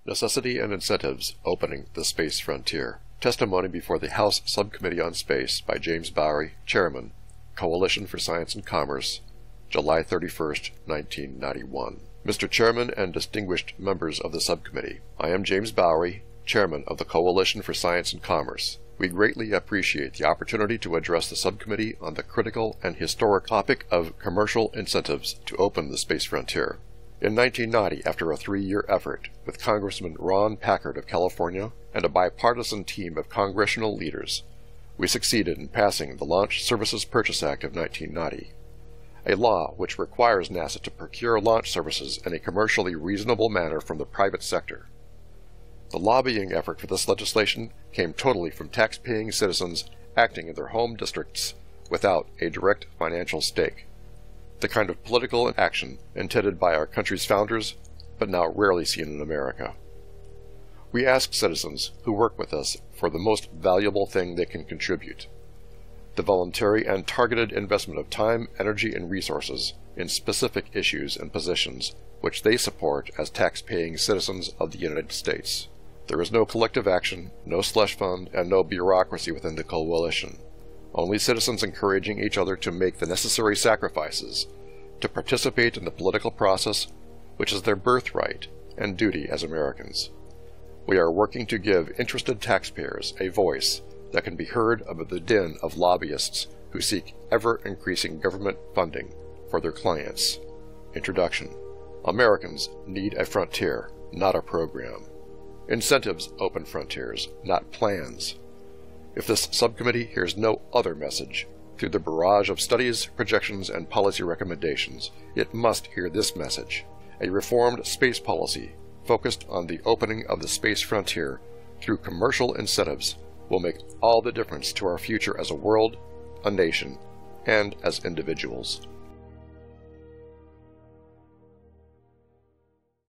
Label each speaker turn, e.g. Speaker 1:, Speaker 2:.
Speaker 1: Necessity and Incentives Opening the Space Frontier. Testimony before the House Subcommittee on Space by James Bowery, Chairman, Coalition for Science and Commerce, July 31, 1991. Mr. Chairman and distinguished members of the subcommittee, I am James Bowery, Chairman of the Coalition for Science and Commerce. We greatly appreciate the opportunity to address the subcommittee on the critical and historic topic of commercial incentives to open the space frontier. In 1990, after a 3-year effort with Congressman Ron Packard of California and a bipartisan team of congressional leaders, we succeeded in passing the Launch Services Purchase Act of 1990, a law which requires NASA to procure launch services in a commercially reasonable manner from the private sector. The lobbying effort for this legislation came totally from tax-paying citizens acting in their home districts without a direct financial stake. The kind of political action intended by our country's founders, but now rarely seen in America. We ask citizens who work with us for the most valuable thing they can contribute: the voluntary and targeted investment of time, energy, and resources in specific issues and positions which they support as tax-paying citizens of the United States. There is no collective action, no slush fund, and no bureaucracy within the coalition. Only citizens encouraging each other to make the necessary sacrifices to participate in the political process, which is their birthright and duty as Americans. We are working to give interested taxpayers a voice that can be heard above the din of lobbyists who seek ever-increasing government funding for their clients. Introduction. Americans need a frontier, not a program. Incentives open frontiers, not plans. If this subcommittee hears no other message through the barrage of studies, projections, and policy recommendations, it must hear this message: a reformed space policy focused on the opening of the space frontier through commercial incentives will make all the difference to our future as a world, a nation, and as individuals.